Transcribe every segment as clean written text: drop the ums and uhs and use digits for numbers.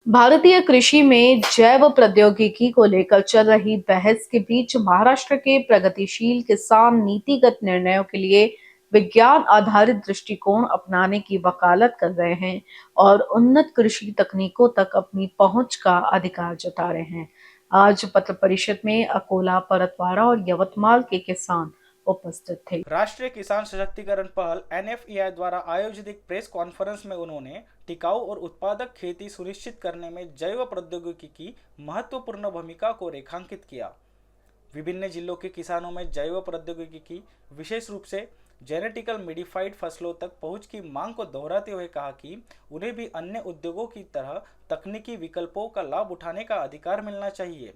भारतीय कृषि में जैव प्रौद्योगिकी को लेकर चल रही बहस के बीच महाराष्ट्र के प्रगतिशील किसान नीतिगत निर्णयों के लिए विज्ञान आधारित दृष्टिकोण अपनाने की वकालत कर रहे हैं और उन्नत कृषि तकनीकों तक अपनी पहुंच का अधिकार जता रहे हैं। आज पत्र परिषद में अकोला, परतवाड़ा और यवतमाल के किसान उपस्थित थे। राष्ट्रीय किसान सशक्तिकरण पहल एनएफईआई द्वारा आयोजित एक प्रेस कॉन्फ्रेंस में उन्होंने टिकाऊ और उत्पादक खेती सुनिश्चित करने में जैव प्रौद्योगिकी की महत्वपूर्ण भूमिका को रेखांकित किया। विभिन्न जिलों के किसानों में जैव प्रौद्योगिकी की विशेष रूप से जेनेटिकल मॉडिफाइड फसलों तक पहुंच की मांग को दोहराते हुए कहा कि उन्हें भी अन्य उद्योगों की तरह तकनीकी विकल्पों का लाभ उठाने का अधिकार मिलना चाहिए।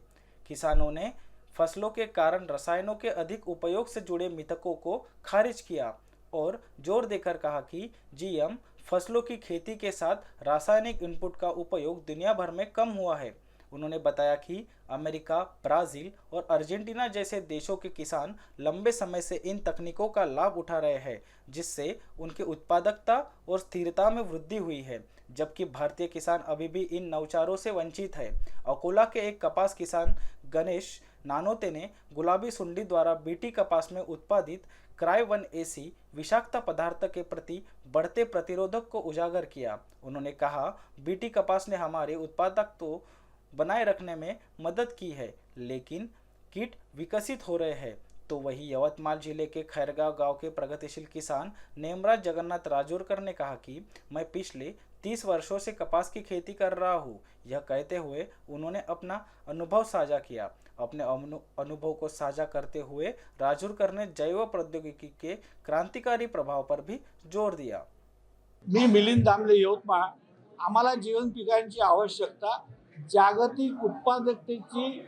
किसानों ने फसलों के कारण रसायनों के अधिक उपयोग से जुड़े मिथकों को खारिज किया और जोर देकर कहा कि जीएम फसलों की खेती के साथ रासायनिक इनपुट का उपयोग दुनिया भर में कम हुआ है। उन्होंने बताया कि अमेरिका, ब्राजील और अर्जेंटीना जैसे देशों के किसान लंबे समय से इन तकनीकों का लाभ उठा रहे हैं, जिससे उनकी उत्पादकता और स्थिरता में वृद्धि हुई है, जबकि भारतीय किसान अभी भी इन नवाचारों से वंचित है। अकोला के एक कपास किसान गणेश नानोते ने गुलाबी सुंडी द्वारा बीटी कपास में उत्पादित क्राई 1AC विषाक्त पदार्थ के प्रति बढ़ते प्रतिरोधक को उजागर किया। उन्होंने कहा, बीटी कपास ने हमारे उत्पादक तो बनाए रखने में मदद की है, लेकिन कीट विकसित हो रहे हैं। तो वही यवतमाल जिले के खैरगांव गांव के प्रगतिशील किसान नेमराज जगन्नाथ राजूरकर ने कहा कि मैं पिछले 30 वर्षों से कपास की खेती कर रहा हूँ। यह कहते हुए उन्होंने अपना अनुभव साझा किया। अपने अनुभव को साझा करते हुए राजूरकर ने जैव प्रौद्योगिकी के क्रांतिकारी प्रभाव पर भी जोर दिया। मी मिलिंद दामले, यवतमाळ। आम्हाला जीवन पिकांची आवश्यकता जागतिक उत्पादकतेची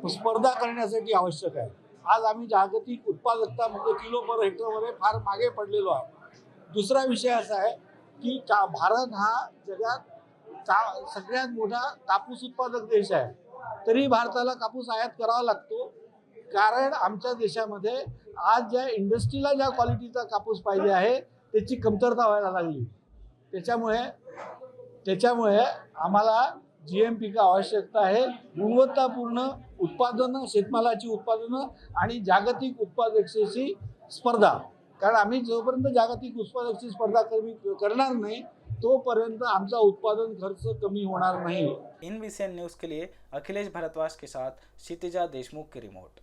स्पर्धा करण्यासाठी आवश्यक आहे। आज आम्ही जागतिक उत्पादकता म्हणजे किलो पर हेक्टरमध्ये फार मागे पडलेलो आहोत। दुसरा विषय असा आहे की भारत हा जगात सगळ्यात मोठा कापूस उत्पादक देश आहे, तरी भारताला कापूस आयात करावा लागतो, कारण आमच्या देशामध्ये आज ज्या इंडस्ट्रीला ज्या क्वालिटीचा कापूस पाहिजे आहे त्याची कमतरता व्हायला लागली। त्याच्यामुळे आम्हाला जीएमपी का आवश्यकता आहे। गुणवत्तापूर्ण उत्पादन, शेतमालाची उत्पादनं आणि जागतिक उत्पादकतेची स्पर्धा, कारण आम्ही जोपर्यंत जागतिक उत्पादकतेची स्पर्धा करणार नाही तोपर्यंत आमचा उत्पादन खर्च कमी होणार नाही। INVCN न्यूज़ के लिए अखिलेश भारद्वाज के साथ क्षितिजा देशमुख की रिपोर्ट।